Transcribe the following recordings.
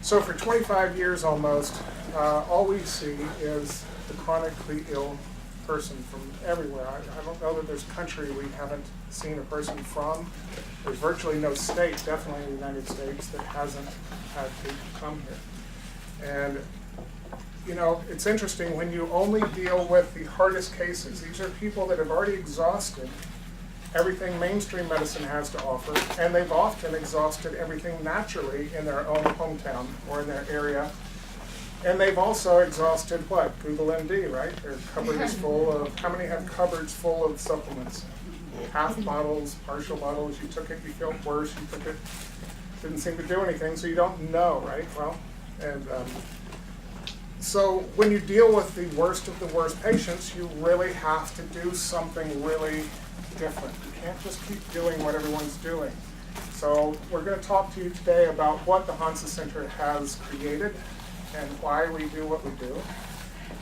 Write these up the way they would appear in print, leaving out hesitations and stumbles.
So for 25 years almost, all we see is the chronically ill person from everywhere. I don't know that there's a country we haven't seen a person from. There's virtually no state, definitely in the United States, that hasn't had people come here. And you know, it's interesting when you only deal with the hardest cases. These are people that have already exhausted everything mainstream medicine has to offer, and they've often exhausted everything naturally in their own hometown or in their area. And they've also exhausted what? Google MD, right? Their cupboard is full of, how many have cupboards full of supplements? Half bottles, partial bottles, you took it, you felt worse, you took it, didn't seem to do anything, so you don't know, right? Well, and so when you deal with the worst of the worst patients, you really have to do something really different. You can't just keep doing what everyone's doing. So we're going to talk to you today about what the Hansa Center has created and why we do what we do.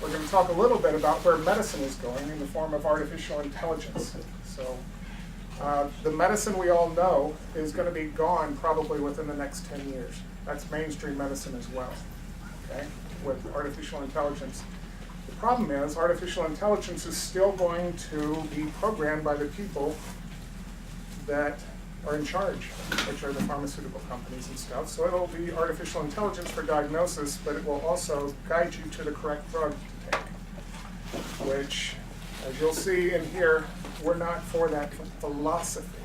We're going to talk a little bit about where medicine is going in the form of artificial intelligence. So the medicine we all know is going to be gone probably within the next 10 years. That's mainstream medicine as well, okay, with artificial intelligence. The problem is artificial intelligence is still going to be programmed by the people that are in charge, which are the pharmaceutical companies and stuff. So it'll be artificial intelligence for diagnosis, but it will also guide you to the correct drug to take, which, as you'll see in here, we're not for that philosophy.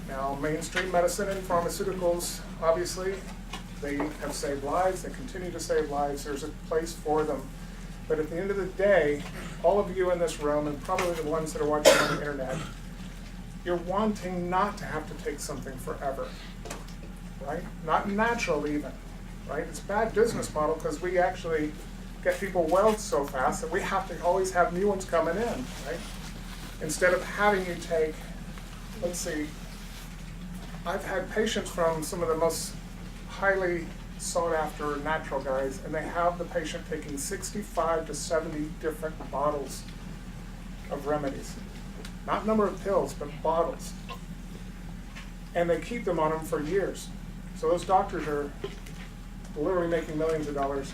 Now, mainstream medicine and pharmaceuticals, obviously, they have saved lives, they continue to save lives, there's a place for them. But at the end of the day, all of you in this room, and probably the ones that are watching on the internet, you're wanting not to have to take something forever, right? Not natural even, right? It's a bad business model because we actually get people well so fast that we have to always have new ones coming in, right? Instead of having you take, let's see, I've had patients from some of the most highly sought after natural guys, and they have the patient taking 65 to 70 different bottles of remedies. Not number of pills, but bottles. And they keep them on them for years. So those doctors are literally making millions of dollars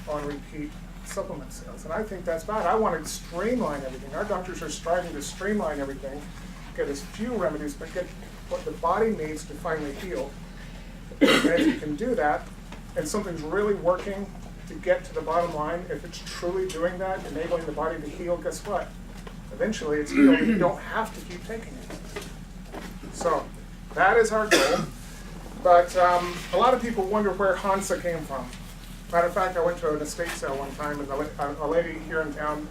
on repeat supplement sales. And I think that's bad. I want to streamline everything. Our doctors are striving to streamline everything, get as few remedies, but get what the body needs to finally heal. And if you can do that, and something's really working to get to the bottom line, if it's truly doing that, enabling the body to heal, guess what? Eventually it's healed and you don't have to keep taking it. So that is our goal. But a lot of people wonder where Hansa came from. Matter of fact, I went to an estate sale one time and a lady here in town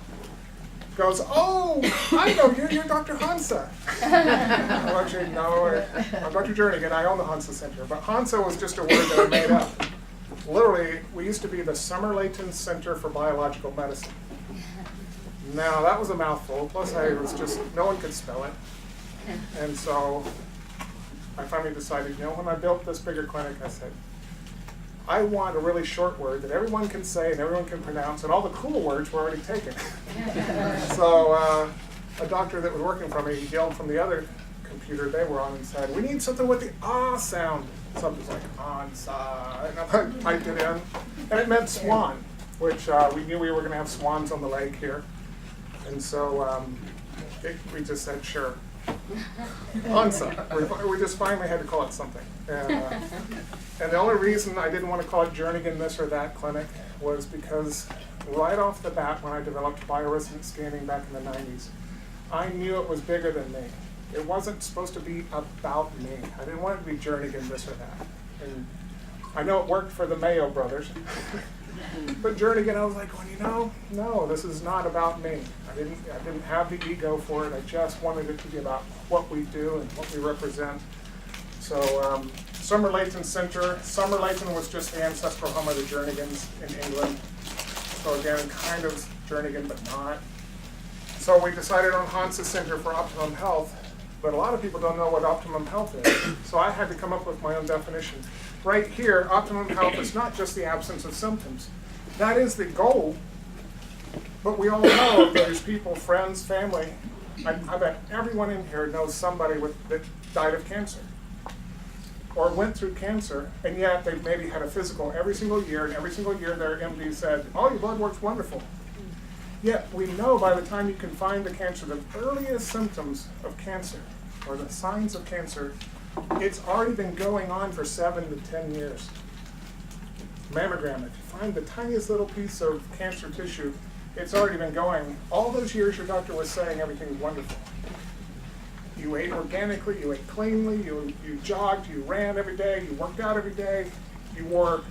goes, "Oh, I know you, you're Dr. Hansa." Well, actually, no, I'm Dr. Jernigan, I own the Hansa Center. But Hansa was just a word that I made up. Literally, we used to be the Summerlayton Center for Biological Medicine. Now, that was a mouthful, plus I was just, no one could spell it. And so I finally decided, you know, when I built this bigger clinic, I said, I want a really short word that everyone can say and everyone can pronounce, and all the cool words were already taken. So a doctor that was working for me yelled from the other computer they were on and said, "We need something with the ah sound." Something like Hansa, and I typed it in, and it meant swan, which we knew we were going to have swans on the lake here. And so we just said, sure. Hansa. We just finally had to call it something. And the only reason I didn't want to call it Jernigan this or that clinic was because right off the bat when I developed Bioresonance Scanning back in the 90s, I knew it was bigger than me. It wasn't supposed to be about me. I didn't want it to be Jernigan this or that. And I know it worked for the Mayo brothers. But Jernigan, I was like, well, you know, no, this is not about me. I didn't have the ego for it. I just wanted it to be about what we do and what we represent. So Summerlayton Center. Summerlayton was just the ancestral home of the Jernigans in England. So again, kind of Jernigan, but not. So we decided on Hansa Center for Optimum Health. But a lot of people don't know what Optimum Health is. So I had to come up with my own definition. Right here, Optimum Health is not just the absence of symptoms. That is the goal. But we all know there's people, friends, family. I bet everyone in here knows somebody that died of cancer. or went through cancer, and yet they've maybe had a physical every single year, and every single year their MD said, oh, your blood work's wonderful. Yet we know by the time you can find the cancer, the earliest symptoms of cancer, or the signs of cancer, it's already been going on for 7 to 10 years. Mammogram, if you find the tiniest little piece of cancer tissue, it's already been going. All those years your doctor was saying everything's wonderful. You ate organically, you ate cleanly, you jogged, you ran every day, you worked out every day, you wore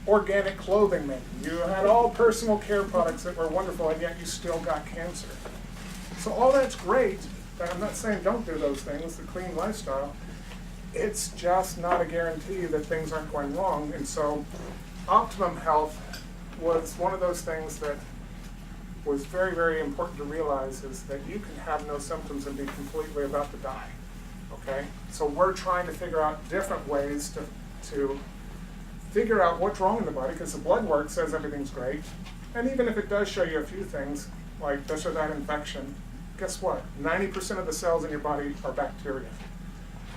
organic clothing maybe. You had all personal care products that were wonderful, and yet you still got cancer. So all that's great, but I'm not saying don't do those things, the clean lifestyle. It's just not a guarantee that things aren't going wrong. And so Optimum Health was one of those things that was very, very important to realize, is that you can have no symptoms and be completely about to die, okay? So we're trying to figure out different ways to figure out what's wrong in the body, because the blood work says everything's great. And even if it does show you a few things, like this or that infection, guess what? 90% of the cells in your body are bacteria.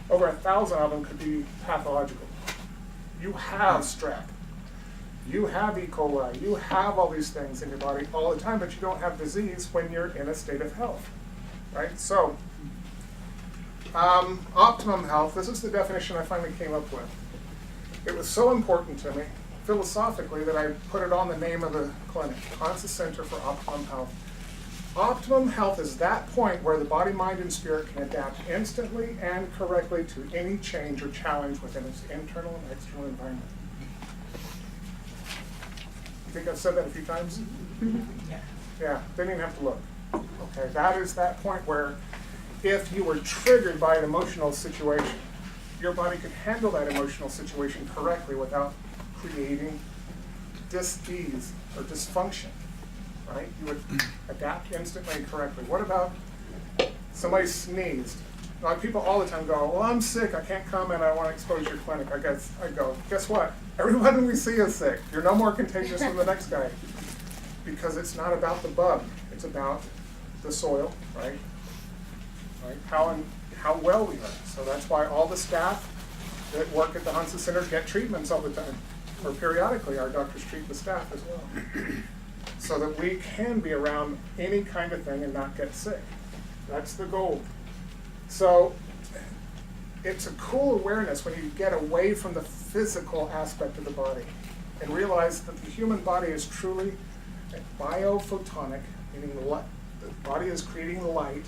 Over 1,000 of them could be pathological. You have strep. You have E. coli, you have all these things in your body all the time, but you don't have disease when you're in a state of health, right? So, Optimum Health, this is the definition I finally came up with. It was so important to me, philosophically, that I put it on the name of the clinic, Biologix Center for Optimum Health. Optimum Health is that point where the body, mind, and spirit can adapt instantly and correctly to any change or challenge within its internal and external environment. You think I've said that a few times? Yeah, didn't even have to look. Okay, that is that point where if you were triggered by an emotional situation, your body could handle that emotional situation correctly without creating dis-ease or dysfunction, right? You would adapt instantly and correctly. What about somebody sneezed? Like people all the time go, well, I'm sick, I can't come and I want to expose your clinic. I go, guess what? Everyone we see is sick. You're no more contagious than the next guy. Because it's not about the bug, it's about the soil, right? How well we are. So that's why all the staff that work at the Hansa Center get treatments all the time. Or periodically, our doctors treat the staff as well. So that we can be around any kind of thing and not get sick. That's the goal. So it's a cool awareness when you get away from the physical aspect of the body and realize that the human body is truly a biophotonic, meaning the body is creating light,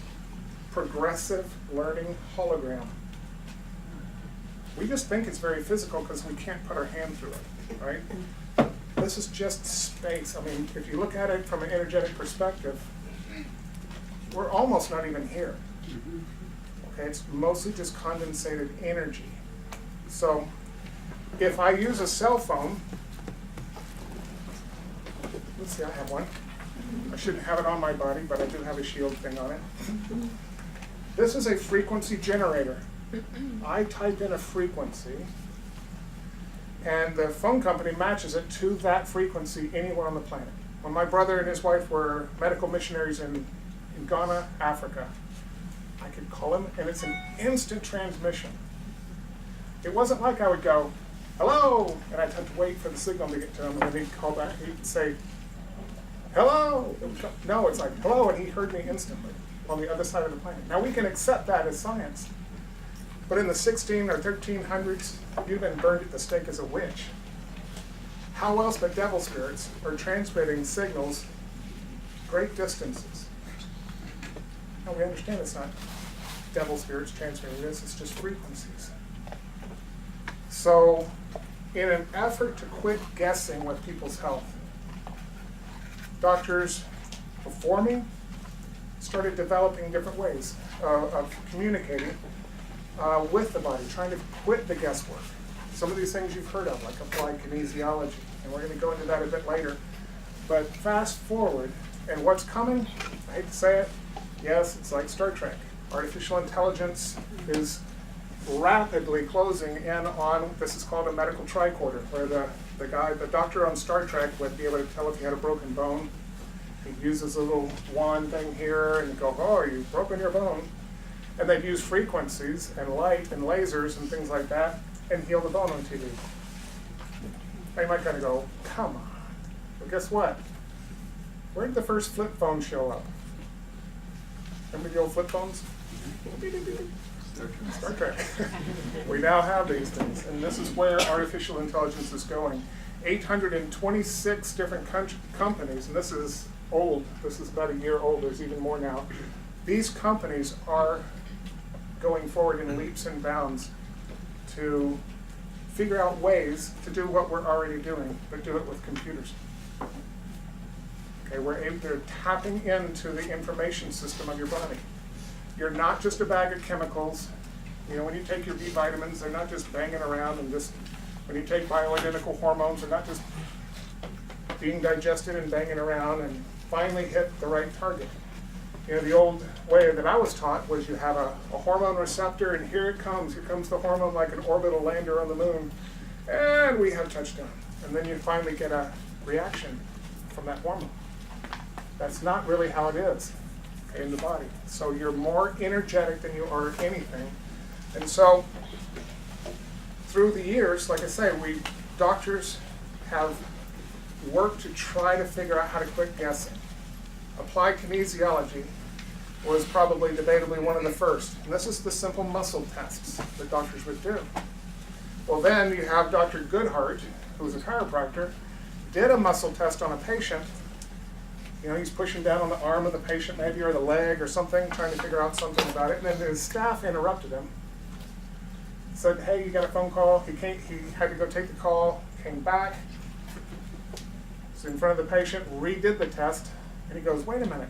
progressive learning hologram. We just think it's very physical because we can't put our hand through it, right? This is just space. I mean, if you look at it from an energetic perspective, we're almost not even here. Okay, it's mostly just condensated energy. So if I use a cell phone, let's see, I have one. I shouldn't have it on my body, but I do have a shield thing on it. This is a frequency generator. I type in a frequency, and the phone company matches it to that frequency anywhere on the planet. When my brother and his wife were medical missionaries in Ghana, Africa, I could call him, and it's an instant transmission. It wasn't like I would go, hello, and I'd have to wait for the signal to get to him, and then he'd call back, he'd say, hello. No, it's like, hello, and he heard me instantly on the other side of the planet. Now, we can accept that as science, but in the 16 or 1300s, you'd been burned at the stake as a witch. How else but devil spirits are transmitting signals great distances? Now, we understand it's not devil spirits transmitting this, it's just frequencies. So, in an effort to quit guessing with people's health, doctors before me started developing different ways of communicating with the body, trying to quit the guesswork. Some of these things you've heard of, like applied kinesiology, and we're going to go into that a bit later. But fast forward, and what's coming, I hate to say it, yes, it's like Star Trek. Artificial intelligence is rapidly closing in on, this is called a Medicaltricorder, where the doctor on Star Trek would be able to tell if you had a broken bone. He uses a little wand thing here and go, oh, you've broken your bone. And they'd use frequencies and light and lasers and things like that, and heal the bone on TV. Now you might kind of go, come on. Well, guess what? Where did the first flip phone show up? Remember the old flip phones? Star Trek. We now have these things, and this is where artificial intelligence is going. 826 different companies, and this is old. This is about a year old. There's even more now. These companies are going forward in leaps and bounds to figure out ways to do what we're already doing, but do it with computers. Okay, they're tapping into the information system of your body. You're not just a bag of chemicals. You know, when you take your B vitamins, they're not just banging around and just, when you take bioidentical hormones, they're not just being digested and banging around and finally hit the right target. You know, the old way that I was taught was you have a hormone receptor, and here comes the hormone like an orbital lander on the moon, and we have touchdown. And then you finally get a reaction from that hormone. That's not really how it is in the body. So you're more energetic than you are anything. And so through the years, like I say, doctors have worked to try to figure out how to quit guessing. Applied kinesiology was probably debatably one of the first. And this is the simple muscle tests that doctors would do. Well, then you have Dr. Goodhart, who was a chiropractor, did a muscle test on a patient. You know, he's pushing down on the arm of the patient maybe, or the leg or something, trying to figure out something about it. And then his staff interrupted him. Said, hey, you got a phone call. He had to go take the call, came back. Was in front of the patient, redid the test, and he goes, wait a minute.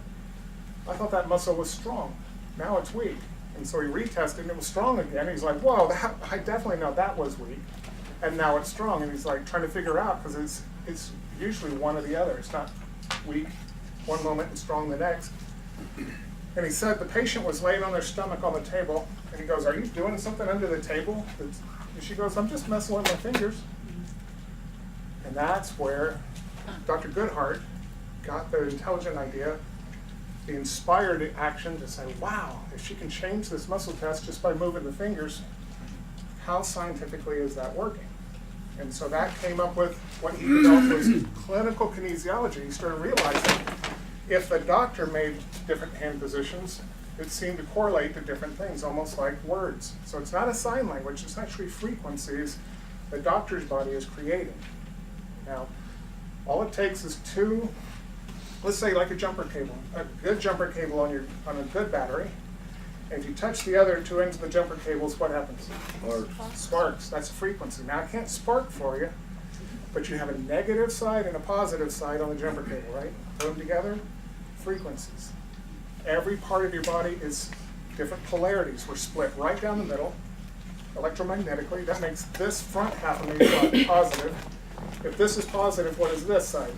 I thought that muscle was strong. Now it's weak. And so he retested, and it was strong again. He's like, whoa, I definitely know that was weak. And now it's strong. And he's like trying to figure out, because it's usually one or the other. It's not weak one moment and strong the next. And he said the patient was laying on their stomach on the table, and he goes, are you doing something under the table? And she goes, I'm just messing with my fingers. And that's where Dr. Goodhart got the intelligent idea, the inspired action to say, wow, if she can change this muscle test just by moving the fingers, how scientifically is that working? And so that came up with what he developed was clinical kinesiology. He started realizing if the doctor made different hand positions, it seemed to correlate to different things, almost like words. So it's not a sign language, it's actually frequencies the doctor's body is creating. Now, all it takes is two, let's say like a jumper cable, a good jumper cable on a good battery. And if you touch the other two ends of the jumper cables, what happens? Sparks. That's a frequency. Now, I can't spark for you, but you have a negative side and a positive side on the jumper cable, right? Put them together, frequencies. Every part of your body is different polarities. We're split right down the middle, electromagnetically. That makes this front half of your body positive. If this is positive, what is this side?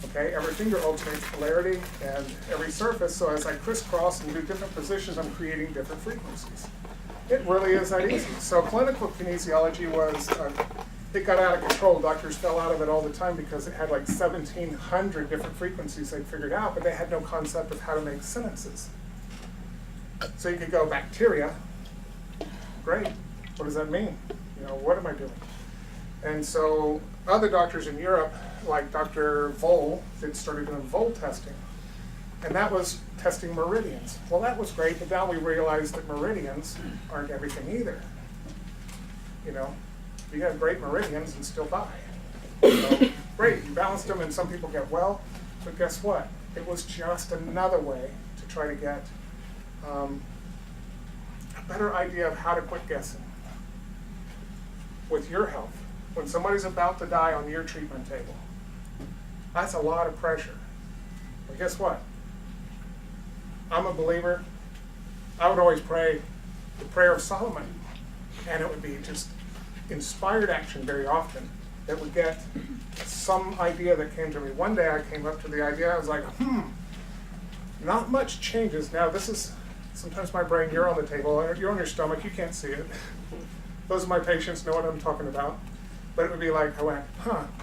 Okay, every finger alternates polarity and every surface, so as I crisscross and do different positions, I'm creating different frequencies. It really is that easy. So clinical kinesiology was, it got out of control. Doctors fell out of it all the time because it had like 1,700 different frequencies they figured out, but they had no concept of how to make sentences. So you could go, bacteria, great, what does that mean? You know, what am I doing? And so other doctors in Europe, like Dr. Vole, started doing Vole testing. And that was testing meridians. Well, that was great, but now we realized that meridians aren't everything either. You know, you have great meridians and still die. So, great, you balanced them and some people get well, but guess what? It was just another way to try to get a better idea of how to quit guessing with your health. When somebody's about to die on your treatment table, that's a lot of pressure. But guess what? I'm a believer. I would always pray the prayer of Solomon, and it would be just inspired action very often that would get some idea that came to me. One day I came up to the idea, I was like, not much changes. Now this is, sometimes my brain, you're on the table, you're on your stomach, you can't see it. Those of my patients know what I'm talking about. But it would be like, I went,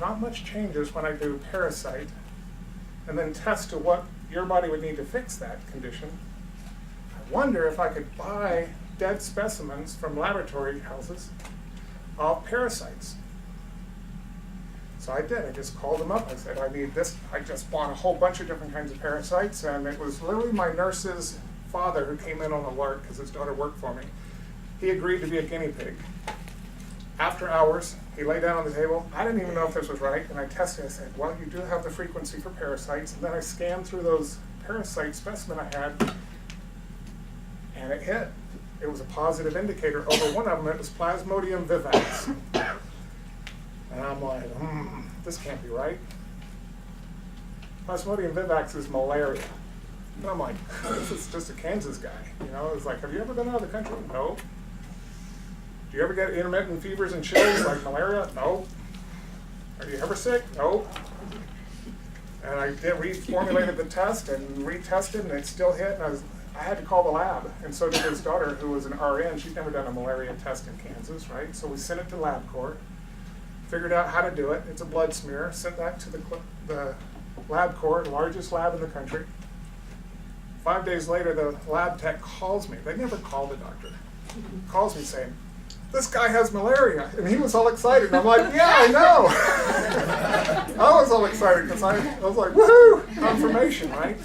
not much changes when I do parasite, and then test to what your body would need to fix that condition. I wonder if I could buy dead specimens from laboratory houses of parasites. So I did. I just called them up. I said, I need this. I just bought a whole bunch of different kinds of parasites, and it was literally my nurse's father who came in on a lark because his daughter worked for me. He agreed to be a guinea pig. After hours, he lay down on the table. I didn't even know if this was right, and I tested. I said, well, you do have the frequency for parasites. And then I scanned through those parasite specimen I had, and it hit. It was a positive indicator. Over one of them, it was Plasmodium vivax. And I'm like, this can't be right. Plasmodium vivax is malaria. And I'm like, this is just a Kansas guy. You know, it's like, have you ever been out of the country? No. Do you ever get intermittent fevers and chills like malaria? No. Are you ever sick? No. And I reformulated the test and retested, and it still hit. And I had to call the lab, and so did his daughter, who was an RN. She'd never done a malaria test in Kansas, right? So we sent it to LabCorp, figured out how to do it. It's a blood smear. Sent that to the LabCorp, the largest lab in the country. 5 days later, the lab tech calls me. They never called the doctor. Calls me saying, this guy has malaria. And he was all excited. And I'm like, yeah, I know. I was all excited because I was like, woohoo, confirmation, right?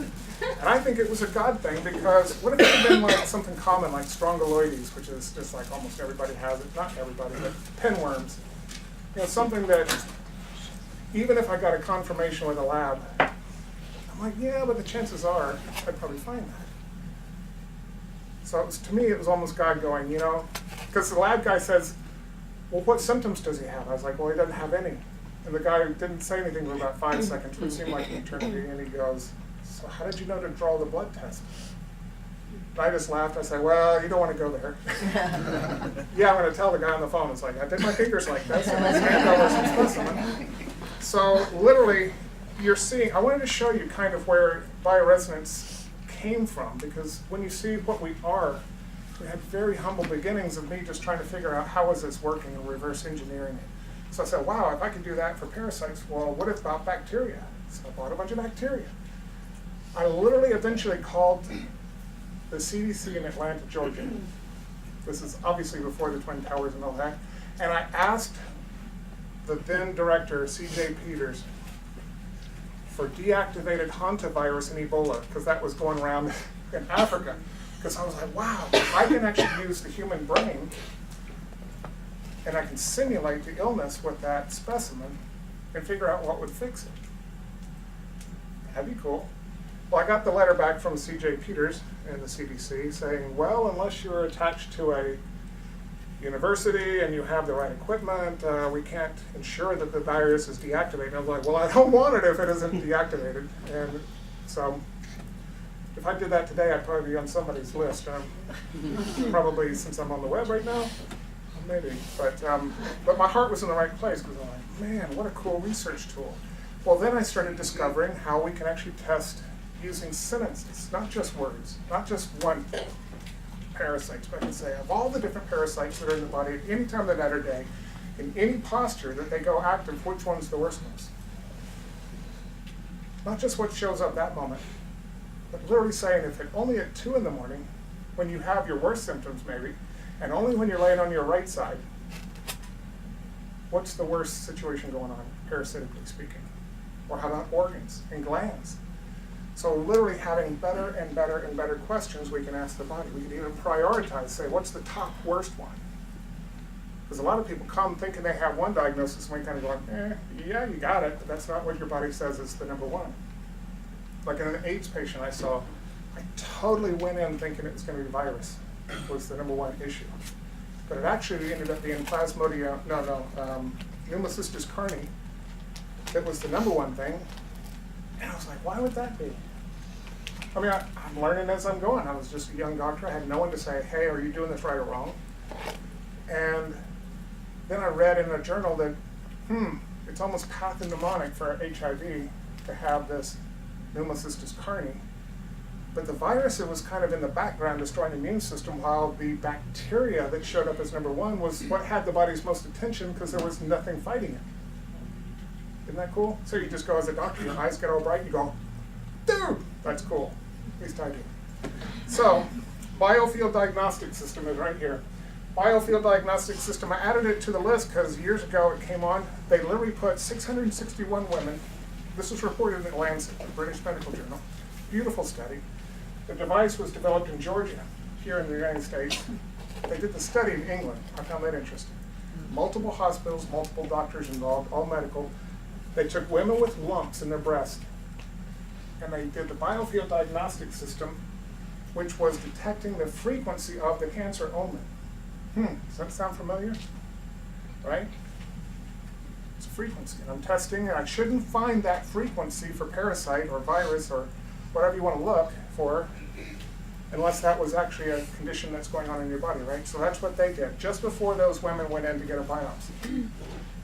And I think it was a God thing, because what if it had been like something common like strongyloides, which is just like almost everybody has it, not everybody, but pinworms. You know, something that even if I got a confirmation with a lab, I'm like, yeah, but the chances are I'd probably find that. So it was, to me, it was almost God going, you know, because the lab guy says, well, what symptoms does he have? I was like, well, he doesn't have any. And the guy didn't say anything for about 5 seconds, which seemed like an eternity, and he goes, so how did you know to draw the blood test? I just laughed. I said, well, you don't want to go there. Yeah, I'm going to tell the guy on the phone. It's like, I did my fingers like this, and I scanned over some specimen. So literally, you're seeing, I wanted to show you kind of where bioresonance came from, because when you see what we are, we had very humble beginnings of me just trying to figure out how is this working and reverse engineering it. So I said, wow, if I could do that for parasites, well, what about bacteria? So I bought a bunch of bacteria. I literally eventually called the CDC in Atlanta, Georgia. This is obviously before the Twin Towers and all that. And I asked the then director, C.J. Peters, for deactivated hantavirus and Ebola, because that was going around in Africa. Because I was like, wow, I can actually use the human brain, and I can simulate the illness with that specimen and figure out what would fix it. That'd be cool. Well, I got the letter back from C.J. Peters and the CDC saying, well, unless you're attached to a university and you have the right equipment, we can't ensure that the virus is deactivated. And I was like, well, I don't want it if it isn't deactivated. And so if I did that today, I'd probably be on somebody's list. Probably, since I'm on the web right now, maybe. But my heart was in the right place, because I'm like, man, what a cool research tool. Well, then I started discovering how we can actually test using sentences, not just words, not just one parasite, but I can say of all the different parasites that are in the body at any time of the night or day, in any posture that they go active, which one's the worst ones? Not just what shows up that moment, but literally saying if it only at 2 in the morning, when you have your worst symptoms maybe, and only when you're laying on your right side, what's the worst situation going on, parasitically speaking? Or how about organs and glands? So literally having better and better and better questions we can ask the body. We can even prioritize, say, what's the top worst one? Because a lot of people come thinking they have one diagnosis, and we kind of go, yeah, you got it, but that's not what your body says is the number one. Like in an AIDS patient I saw, I totally went in thinking it was going to be virus, was the number one issue. But it actually ended up being Plasmodium, Pneumocystis carni, that was the number one thing. And I was like, why would that be? I mean, I'm learning as I'm going. I was just a young doctor. I had no one to say, hey, are you doing this right or wrong? And then I read in a journal that, it's almost pathognomonic for HIV to have this Pneumocystis carni. But the virus, it was kind of in the background destroying the immune system, while the bacteria that showed up as number one was what had the body's most attention, because there was nothing fighting it. Isn't that cool? So you just go as a doctor, your eyes get all bright, you go, dude, that's cool. At least I do. So, biofield diagnostic system is right here. Biofield diagnostic system, I added it to the list because years ago it came on. They literally put 661 women, this was reported in Lancet, the British Medical Journal, beautiful study. The device was developed in Georgia, here in the United States. They did the study in England. I found that interesting. Multiple hospitals, multiple doctors involved, all medical. They took women with lumps in their breast, and they did the biofield diagnostic system, which was detecting the frequency of the cancer only. Does that sound familiar? Right? It's a frequency, and I'm testing, and I shouldn't find that frequency for parasite or virus or whatever you want to look for, unless that was actually a condition that's going on in your body, right? So that's what they did, just before those women went in to get a biopsy.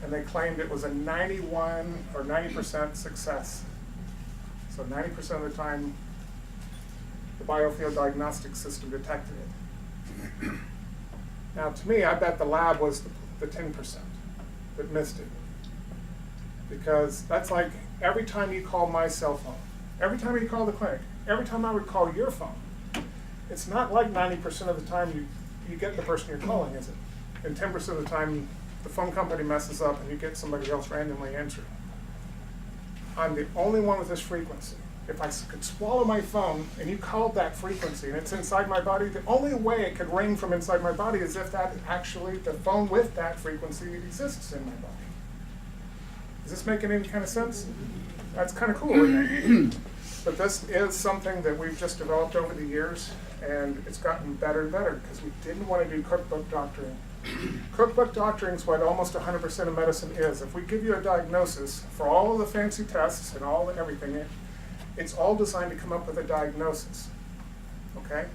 And they claimed it was a 91 or 90% success. So 90% of the time, the biofield diagnostic system detected it. Now, to me, I bet the lab was the 10% that missed it. Because that's like every time you call my cell phone, every time you call the clinic, every time I would call your phone, it's not like 90% of the time you get the person you're calling, is it? And 10% of the time, the phone company messes up and you get somebody else randomly answering. I'm the only one with this frequency. If I could swallow my phone and you called that frequency and it's inside my body, the only way it could ring from inside my body is if that actually, the phone with that frequency exists in my body. Is this making any kind of sense? That's kind of cool, isn't it? But this is something that we've just developed over the years, and it's gotten better and better because we didn't want to do cookbook doctrine. Cookbook doctrine is what almost 100% of medicine is. If we give you a diagnosis for all of the fancy tests and all everything, it's all designed to come up with a diagnosis. Okay?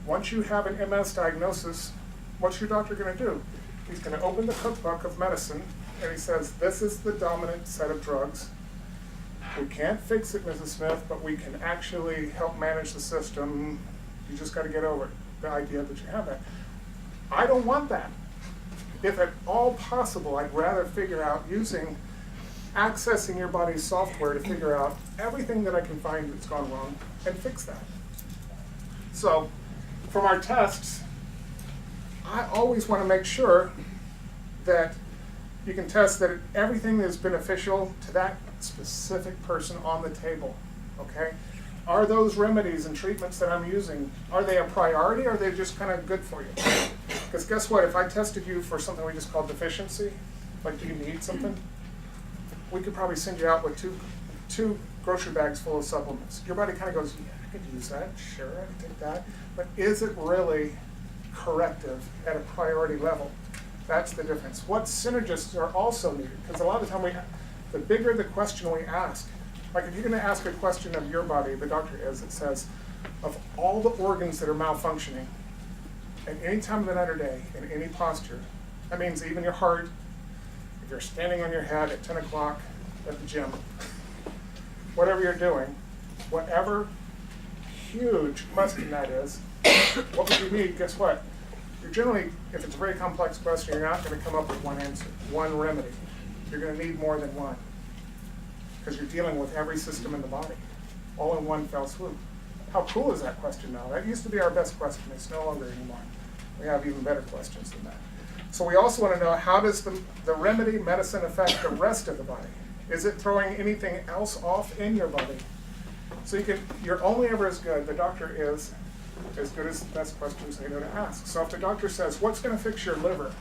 Once you have an MS diagnosis, what's your doctor going to do? He's going to open the cookbook of medicine, and he says, this is the dominant set of drugs. We can't fix it, Mrs. Smith, but we can actually help manage the system. You just got to get over it, the idea that you have that. I don't want that. If at all possible, I'd rather figure out accessing your body's software to figure out everything that I can find that's gone wrong and fix that. So, from our tests, I always want to make sure that you can test that everything is beneficial to that specific person on the table, okay? Are those remedies and treatments that I'm using, are they a priority or are they just kind of good for you? Because guess what, if I tested you for something we just call deficiency, like do you need something? We could probably send you out with two grocery bags full of supplements. Your body kind of goes, yeah, I could use that, sure, I could take that. But is it really corrective at a priority level? That's the difference. What synergists are also needed, because a lot of the time the bigger the question we ask, like if you're going to ask a question of your body, the doctor is, it says, of all the organs that are malfunctioning, at any time of the night or day, in any posture, that means even your heart, if you're standing on your head at 10 o'clock at the gym, whatever you're doing, whatever huge question that is, what would you need? Guess what? You're generally, if it's a very complex question, you're not going to come up with one answer, one remedy. You're going to need more than one, because you're dealing with every system in the body, all in one fell swoop. How cool is that question now? That used to be our best question. It's no longer anymore. We have even better questions than that. So we also want to know, how does the remedy medicine affect the rest of the body? Is it throwing anything else off in your body? So you're only ever as good, the doctor is as good as the best questions they know to ask. So if the doctor says, what's going to fix your liver?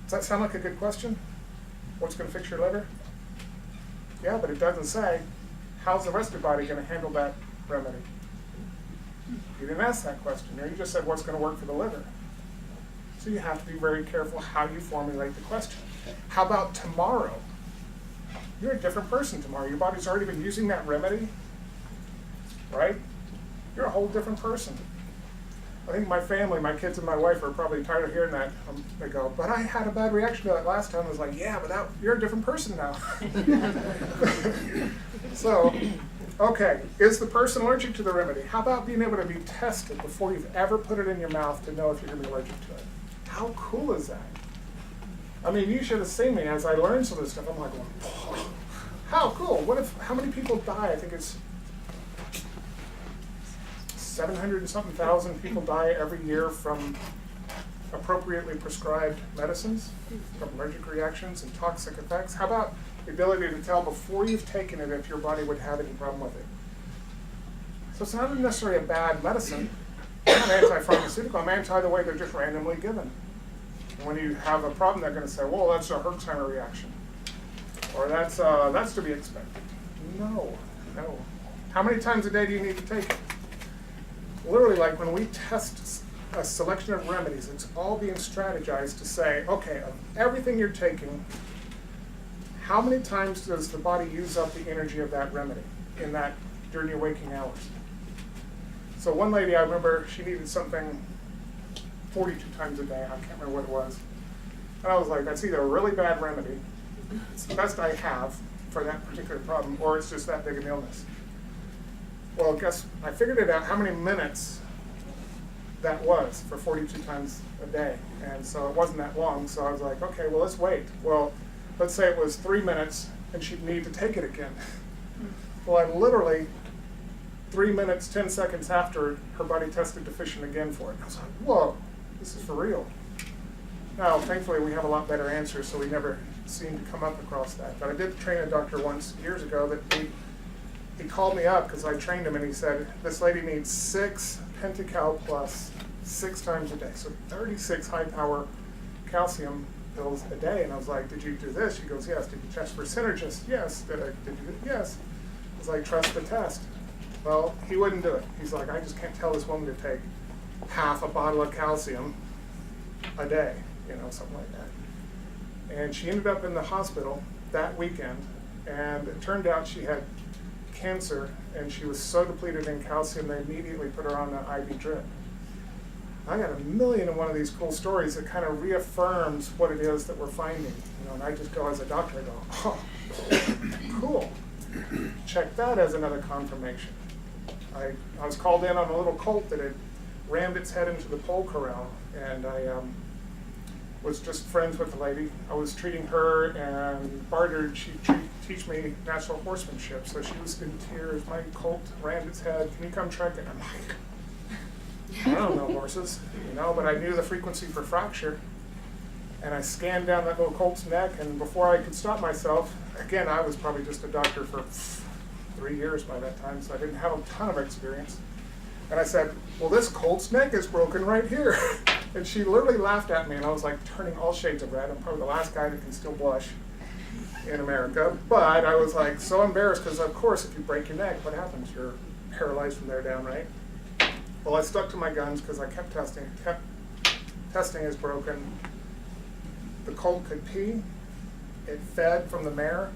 Does that sound like a good question? What's going to fix your liver? Yeah, but it doesn't say, how's the rest of your body going to handle that remedy? You didn't ask that question. You just said, what's going to work for the liver? So you have to be very careful how you formulate the question. How about tomorrow? You're a different person tomorrow. Your body's already been using that remedy, right? You're a whole different person. I think my family, my kids and my wife are probably tired of hearing that. They go, but I had a bad reaction to that last time. I was like, yeah, but you're a different person now. So, okay, is the person allergic to the remedy? How about being able to be tested before you've ever put it in your mouth to know if you're going to be allergic to it? How cool is that? I mean, you should have seen me as I learned some of this stuff. I'm like, oh, how cool. How many people die? I think it's 700 and something thousand people die every year from appropriately prescribed medicines from allergic reactions and toxic effects? How about the ability to tell before you've taken it if your body would have any problem with it? So it's not necessarily a bad medicine. I'm not anti-pharmaceutical. I'm anti the way they're just randomly given. And when you have a problem, they're going to say, well, that's a Herxheimer reaction. Or that's to be expected. No. How many times a day do you need to take it? Literally, like when we test a selection of remedies, it's all being strategized to say, okay, of everything you're taking, how many times does the body use up the energy of that remedy during your waking hours? So one lady, I remember, she needed something 42 times a day. I can't remember what it was. And I was like, that's either a really bad remedy, it's the best I have for that particular problem, or it's just that big an illness. Well, I figured it out how many minutes that was for 42 times a day. And so it wasn't that long, so I was like, okay, well, let's wait. Well, let's say it was 3 minutes and she'd need to take it again. Well, I literally, 3 minutes, 10 seconds after, her body tested deficient again for it. I was like, whoa, this is for real. Now, thankfully, we have a lot better answers, so we never seem to come up across that. But I did train a doctor once, years ago, that he called me up because I trained him, and he said, this lady needs 6 Pentacal plus 6 times a day, so 36 high-power calcium pills a day. And I was like, did you do this? She goes, yes. Did you test for synergist? Yes. Did you do it? Yes. I was like, trust the test. Well, he wouldn't do it. He's like, I just can't tell this woman to take half a bottle of calcium a day, something like that. And she ended up in the hospital that weekend, and it turned out she had cancer, and she was so depleted in calcium, they immediately put her on an IV drip. I got a million and one of these cool stories that kind of reaffirms what it is that we're finding. And I just go as a doctor, I go, oh, cool. Check that as another confirmation. I was called in on a little colt that had rammed its head into the pole corral, and I was just friends with the lady. I was treating her and bartered. She'd teach me natural horsemanship, so she was in tears. My colt rammed its head. Can you come check it? I'm like, I don't know horses, but I knew the frequency for fracture. And I scanned down that little colt's neck, and before I could stop myself, again, I was probably just a doctor for 3 years by that time, so I didn't have a ton of experience. And I said, well, this colt's neck is broken right here. And she literally laughed at me, and I was like turning all shades of red. I'm probably the last guy that can still blush in America. But I was like so embarrassed because, of course, if you break your neck, what happens? You're paralyzed from there down, right? Well, I stuck to my guns because I kept testing. Testing is broken. The colt could pee. It fed from the mare.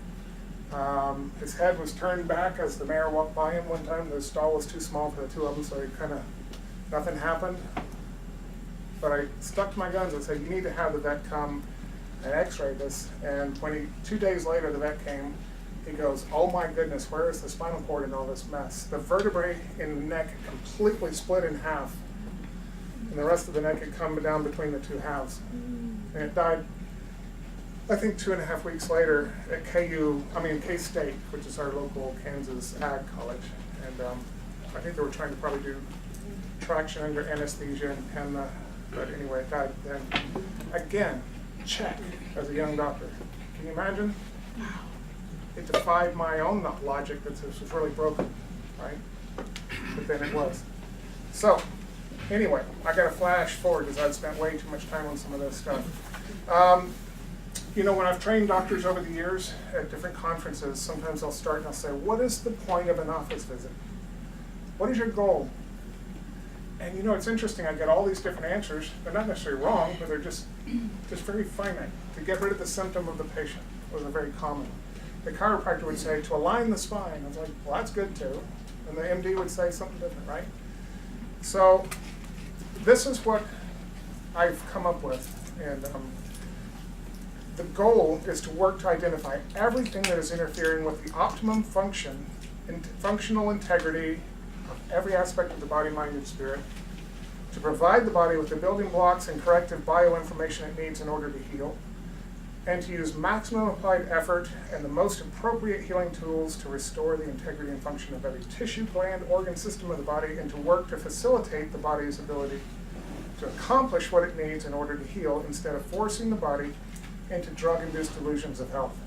His head was turned back as the mare walked by him one time. The stall was too small for the two of them, so nothing happened. But I stuck to my guns and said, you need to have the vet come and x-ray this. And when 2 days later the vet came, he goes, oh my goodness, where is the spinal cord in all this mess? The vertebrae in the neck completely split in half, and the rest of the neck had come down between the two halves. And it died, I think, 2.5 weeks later at K-State, which is our local Kansas Ag College. And I think they were trying to probably do traction under anesthesia, but anyway, it died then. Again, check as a young doctor. Can you imagine? It defied my own logic that this was really broken, right? But then it was. So, anyway, I got to flash forward because I've spent way too much time on some of this stuff. When I've trained doctors over the years at different conferences, sometimes I'll start and I'll say, what is the point of an office visit? What is your goal? And it's interesting, I get all these different answers. They're not necessarily wrong, but they're just very finite. To get rid of the symptom of the patient was a very common. The chiropractor would say, to align the spine. I was like, well, that's good too. And the MD would say something different, right? So this is what I've come up with. And the goal is to work to identify everything that is interfering with the optimum function and functional integrity of every aspect of the body, mind, and spirit, to provide the body with the building blocks and corrective bioinformation it needs in order to heal, and to use maximum applied effort and the most appropriate healing tools to restore the integrity and function of every tissue, gland, organ system of the body, and to work to facilitate the body's ability to accomplish what it needs in order to heal instead of forcing the body into drug-induced delusions of health.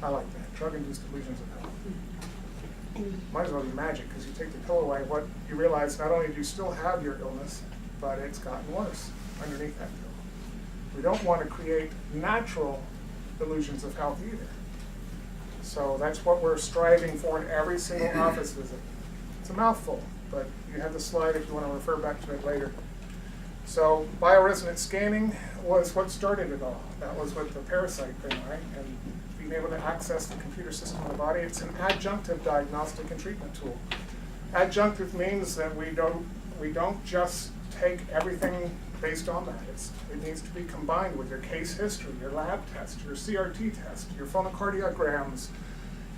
I like that, drug-induced delusions of health. Might as well be magic, because you take the pill away, what you realize, not only do you still have your illness, but it's gotten worse underneath that pill. We don't want to create natural delusions of health either. So that's what we're striving for in every single office visit. It's a mouthful, but you have the slide if you want to refer back to it later. So bioresonance scanning was what started it all. That was with the parasite thing, right? And being able to access the computer system of the body. It's an adjunctive diagnostic and treatment tool. Adjunctive means that we don't just take everything based on that. It needs to be combined with your case history, your lab test, your CRT test, your phonocardiograms,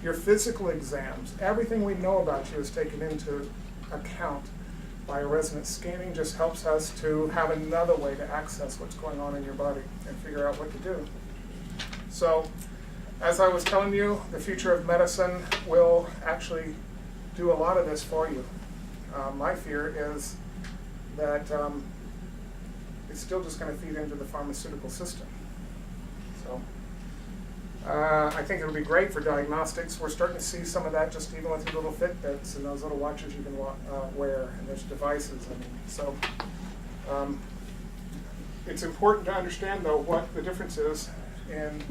your physical exams. Everything we know about you is taken into account. Bioresonance scanning just helps us to have another way to access what's going on in your body and figure out what to do. So, as I was telling you, the future of medicine will actually do a lot of this for you. My fear is that it's still just going to feed into the pharmaceutical system. So I think it'll be great for diagnostics. We're starting to see some of that just even with your little Fitbits and those little watches you can wear, and there's devices. So it's important to understand, though, what the difference is in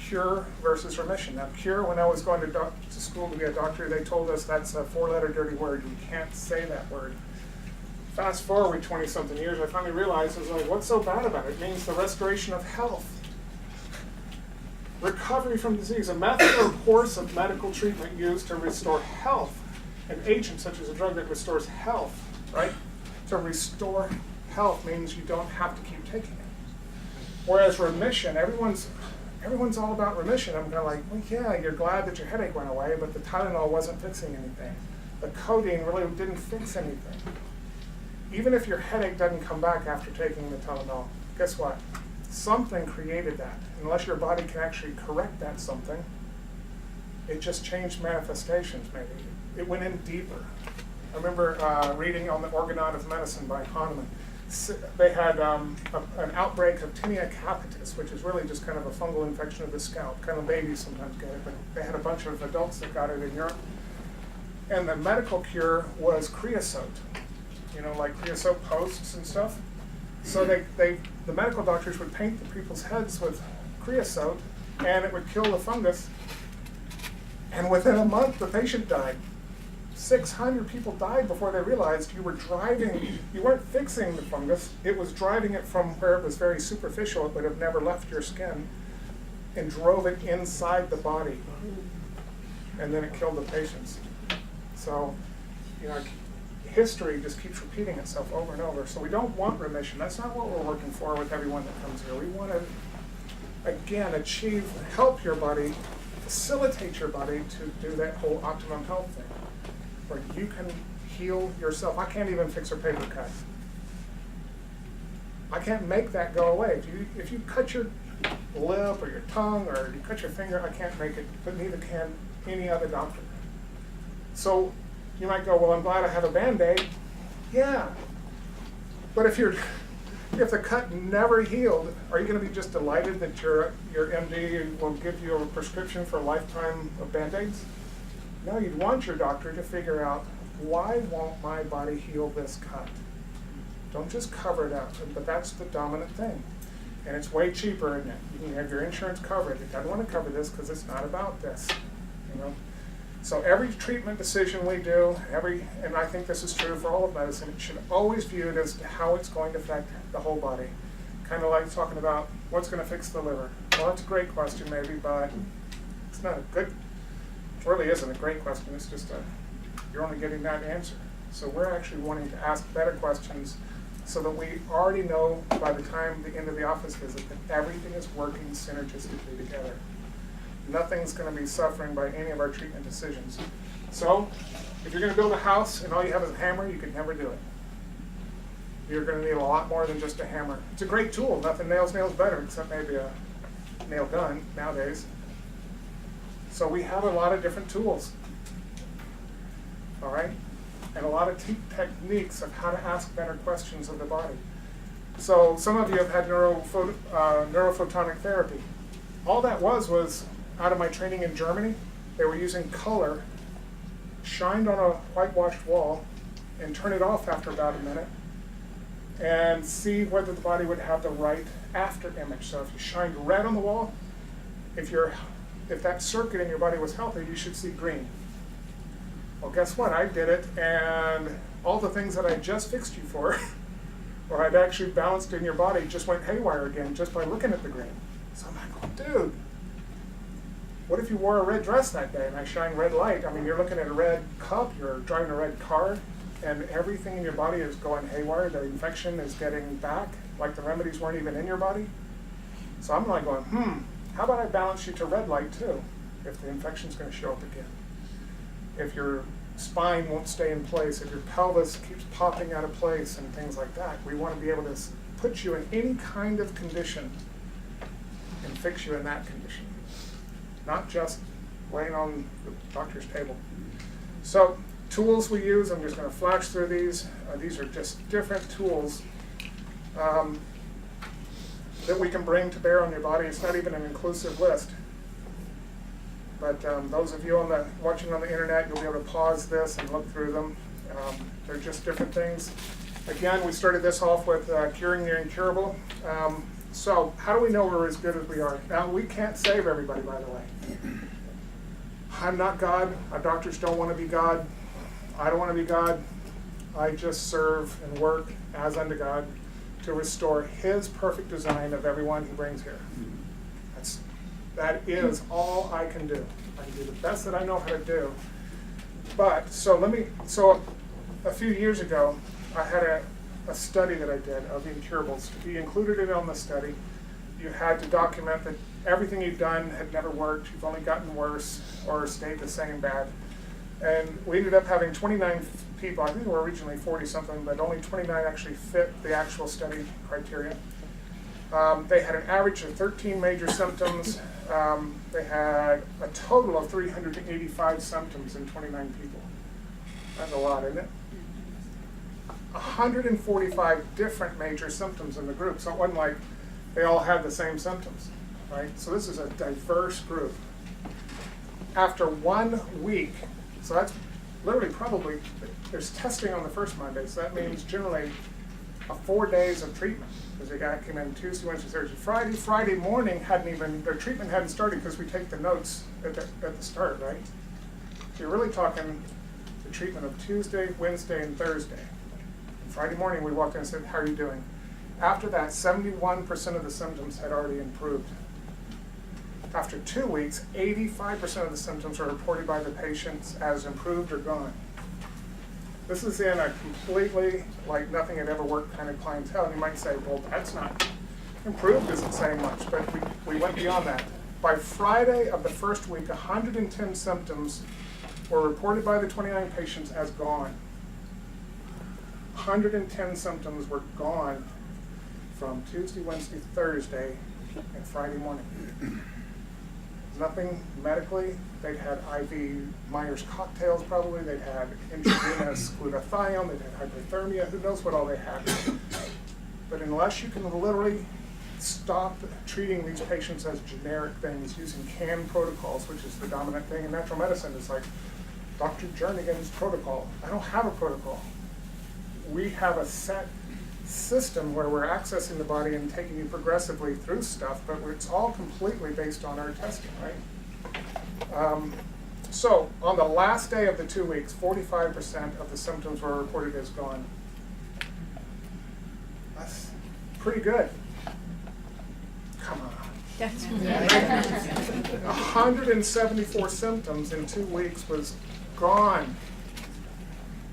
cure versus remission. Now, cure, when I was going to school to be a doctor, they told us that's a 4-letter dirty word. You can't say that word. Fast forward 20-something years, I finally realized, I was like, what's so bad about it? It means the restoration of health. Recovery from disease, a method or course of medical treatment used to restore health. An agent such as a drug that restores health, right? To restore health means you don't have to keep taking it. Whereas remission, everyone's all about remission. I'm kind of like, well, yeah, you're glad that your headache went away, but the Tylenol wasn't fixing anything. The codeine really didn't fix anything. Even if your headache doesn't come back after taking the Tylenol, guess what? Something created that. Unless your body can actually correct that something, it just changed manifestations maybe. It went in deeper. I remember reading on the Organon of Medicine by Hahnemann. They had an outbreak of tinea capitis, which is really just kind of a fungal infection of the scalp. Kind of babies sometimes get it, but they had a bunch of adults that got it in Europe. And the medical cure was creosote. You know, like creosote posts and stuff. So the medical doctors would paint the people's heads with creosote, and it would kill the fungus. And within a month, the patient died. 600 people died before they realized you weren't fixing the fungus, it was driving it from where it was very superficial, it would have never left your skin, and drove it inside the body. And then it killed the patients. So, you know, history just keeps repeating itself over and over. So we don't want remission. That's not what we're working for with everyone that comes here. We want to, again, help your body, facilitate your body to do that whole Optimum Health thing, where you can heal yourself. I can't even fix a paper cut. I can't make that go away. If you cut your lip or your tongue or you cut your finger, I can't make it, but neither can any other doctor. So you might go, well, I'm glad I have a Band-Aid. Yeah. But if the cut never healed, are you going to be just delighted that your MD will give you a prescription for a lifetime of Band-Aids? No, you'd want your doctor to figure out, why won't my body heal this cut? Don't just cover it up, but that's the dominant thing. And it's way cheaper, isn't it? You can have your insurance cover it. It doesn't want to cover this because it's not about this, you know? So every treatment decision we do, and I think this is true for all of medicine, it should always view it as to how it's going to affect the whole body. Kind of like talking about what's going to fix the liver. Well, that's a great question maybe, but it's not it really isn't a great question. It's just you're only getting that answer. So we're actually wanting to ask better questions so that we already know by the time the end of the office visit that everything is working synergistically together. Nothing's going to be suffering by any of our treatment decisions. So, if you're going to build a house and all you have is a hammer, you can never do it. You're going to need a lot more than just a hammer. It's a great tool. Nothing nails better, except maybe a nail gun nowadays. So we have a lot of different tools. All right? and a lot of techniques of how to ask better questions of the body. So some of you have had neurophotonic therapy. All that was out of my training in Germany. They were using color shined on a whitewashed wall and turn it off after about a minute and see whether the body would have the right after image. So if you shined red on the wall, if that circuit in your body was healthy, you should see green. Well, guess what? I did it, and all the things that I just fixed you for, or I'd actually balanced in your body, just went haywire again just by looking at the green. So I'm like, dude, what if you wore a red dress that day and I shine red light? I mean, you're looking at a red cup, you're driving a red car, and everything in your body is going haywire. The infection is getting back, like the remedies weren't even in your body. So I'm like going, how about I balance you to red light too, if the infection's going to show up again? If your spine won't stay in place, if your pelvis keeps popping out of place and things like that, we want to be able to put you in any kind of condition and fix you in that condition, not just laying on the doctor's table. So tools we use, I'm just going to flash through these. These are just different tools that we can bring to bear on your body. It's not even an inclusive list. But those of you watching on the internet, you'll be able to pause this and look through them. They're just different things. Again, we started this off with curing the incurable. So how do we know we're as good as we are? Now, we can't save everybody, by the way. I'm not God. Our doctors don't want to be God. I don't want to be God. I just serve and work as unto God to restore His perfect design of everyone He brings here. That is all I can do. I can do the best that I know how to do. But so a few years ago, I had a study that I did of incurables. To be included in on the study, you had to document that everything you've done had never worked, you've only gotten worse or stayed the same bad. And we ended up having 29 people. I think there were originally 40-something, but only 29 actually fit the actual study criteria. They had an average of 13 major symptoms. They had a total of 385 symptoms in 29 people. That's a lot, isn't it? 145 different major symptoms in the group. So it wasn't like they all had the same symptoms, right? So this is a diverse group. After 1 week, so that's literally probably, there's testing on the first Monday, so that means generally 4 days of treatment. Because the guy came in Tuesday, Wednesday, Thursday, Friday. Friday morning their treatment hadn't started because we take the notes at the start, right? So you're really talking the treatment of Tuesday, Wednesday, and Thursday. And Friday morning we walked in and said, how are you doing? After that, 71% of the symptoms had already improved. After 2 weeks, 85% of the symptoms were reported by the patients as improved or gone. This is in a completely, like nothing had ever worked kind of clientele. And you might say, well, that's not, improved isn't saying much, but we went beyond that. By Friday of the first week, 110 symptoms were reported by the 29 patients as gone. 110 symptoms were gone from Tuesday, Wednesday, Thursday, and Friday morning. Nothing medically. They'd had IV Myers cocktails probably. They'd had intravenous glutathione. They'd had hypothermia. Who knows what all they had. But unless you can literally stop treating these patients as generic things using canned protocols, which is the dominant thing in natural medicine, it's like Dr. Jernigan's protocol. I don't have a protocol. We have a set system where we're accessing the body and taking you progressively through stuff, but it's all completely based on our testing, right? So on the last day of the 2 weeks, 45% of the symptoms were reported as gone. That's pretty good. Come on. That's 174 symptoms in 2 weeks was gone.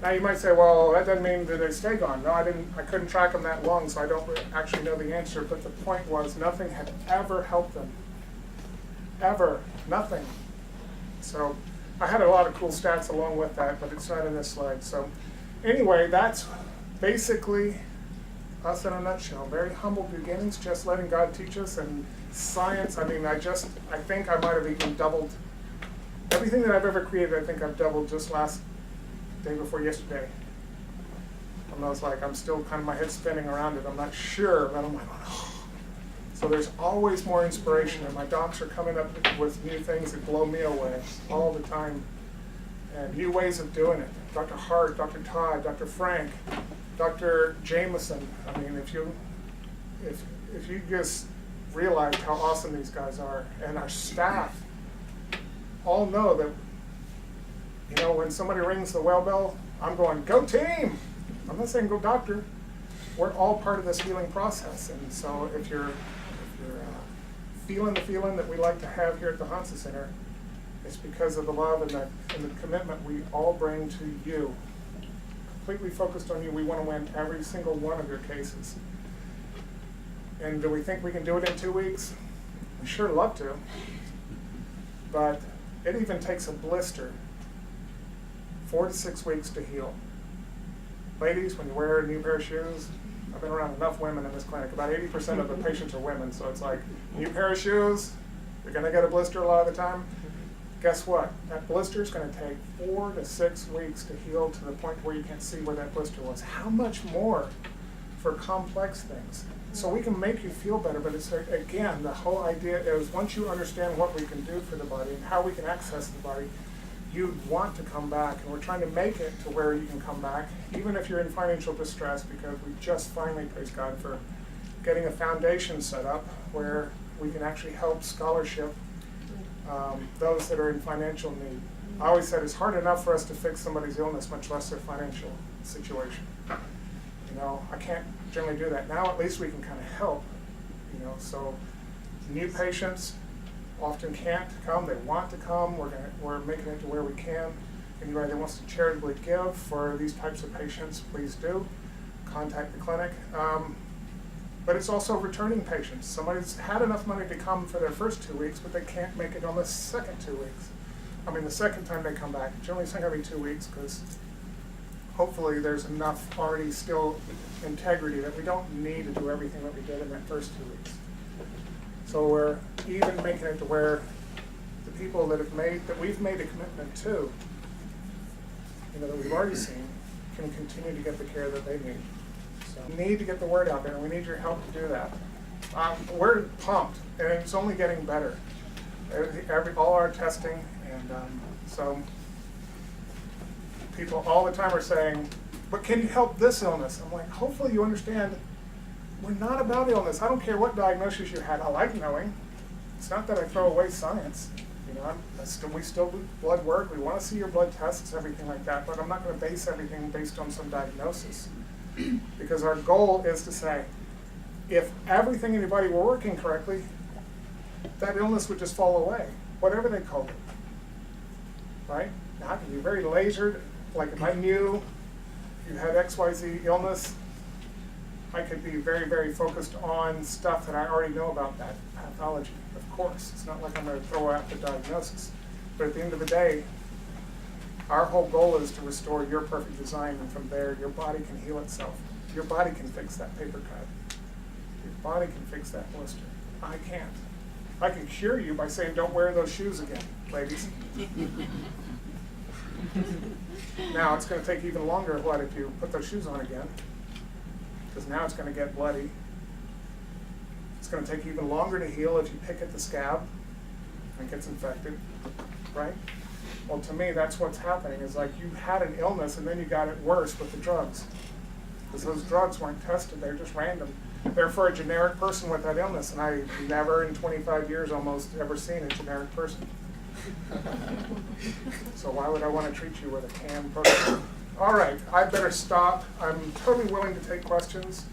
Now you might say, well, that doesn't mean that they stay gone. No, I couldn't track them that long, so I don't actually know the answer. But the point was, nothing had ever helped them. Ever. Nothing. So I had a lot of cool stats along with that, but it's not in this slide. So anyway, that's basically us in a nutshell. Very humble beginnings, just letting God teach us. And science, I mean, I think I might have even doubled. Everything that I've ever created, I think I've doubled just last day before yesterday. And I was like, I'm still kind of, my head spinning around it. I'm not sure, but I'm like, oh. So there's always more inspiration, and my docs are coming up with new things that blow me away all the time, and new ways of doing it. Dr. Hart, Dr. Todd, Dr. Frank, Dr. Jameson. I mean, if you just realize how awesome these guys are, and our staff all know that, you know, when somebody rings the well bell, I'm going, go team. I'm not saying go doctor. We're all part of this healing process, and so if you're feeling the feeling that we like to have here at the Hansa Center, it's because of the love and the commitment we all bring to you. Completely focused on you. We want to win every single one of your cases. And do we think we can do it in 2 weeks? We sure love to. But it even takes a blister 4 to 6 weeks to heal. Ladies, when you wear a new pair of shoes, I've been around enough women in this clinic. About 80% of the patients are women, so it's like, new pair of shoes, you're going to get a blister a lot of the time. Guess what? That blister is going to take 4 to 6 weeks to heal to the point where you can't see where that blister was. How much more for complex things? So we can make you feel better, but it's, again, the whole idea is once you understand what we can do for the body and how we can access the body, you want to come back, and we're trying to make it to where you can come back, even if you're in financial distress, because we just finally, praise God, for getting a foundation set up where we can actually help scholarship those that are in financial need. I always said it's hard enough for us to fix somebody's illness, much less their financial situation. You know, I can't generally do that. Now at least we can kind of help, you know, so new patients often can't come, they want to come, we're making it to where we can. Anybody that wants to charitably give for these types of patients, please do. Contact the clinic. But it's also returning patients. Somebody's had enough money to come for their first 2 weeks, but they can't make it on the second 2 weeks. I mean, the second time they come back. Generally it's not going to be 2 weeks, because hopefully there's enough already still integrity that we don't need to do everything that we did in that first 2 weeks. So we're even making it to where the people that we've made a commitment to, you know, that we've already seen, can continue to get the care that they need. So we need to get the word out there, and we need your help to do that. We're pumped, and it's only getting better. All our testing, and so people all the time are saying, but can you help this illness? I'm like, hopefully you understand, we're not about illness. I don't care what diagnosis you had. I like knowing. It's not that I throw away science. You know, we still do blood work. We want to see your blood tests, everything like that, but I'm not going to base everything based on some diagnosis. Because our goal is to say, if everything in your body were working correctly, that illness would just fall away, whatever they call it. Right? Now, I can be very lasered. Like if I knew you had XYZ illness, I could be very, very focused on stuff that I already know about that pathology. Of course, it's not like I'm going to throw out the diagnosis. But at the end of the day, our whole goal is to restore your perfect design, and from there, your body can heal itself. Your body can fix that paper cut. Your body can fix that blister. I can't. I can cure you by saying, don't wear those shoes again, ladies. Now, it's going to take even longer, if you put those shoes on again, because now it's going to get bloody. It's going to take even longer to heal if you pick at the scab and it gets infected, right? Well, to me, that's what's happening, is like you had an illness and then you got it worse with the drugs. Because those drugs weren't tested, they're just random. They're for a generic person with that illness, and I've never in 25 years almost ever seen a generic person. So why would I want to treat you with a canned protein? All right, I better stop. I'm totally willing to take questions.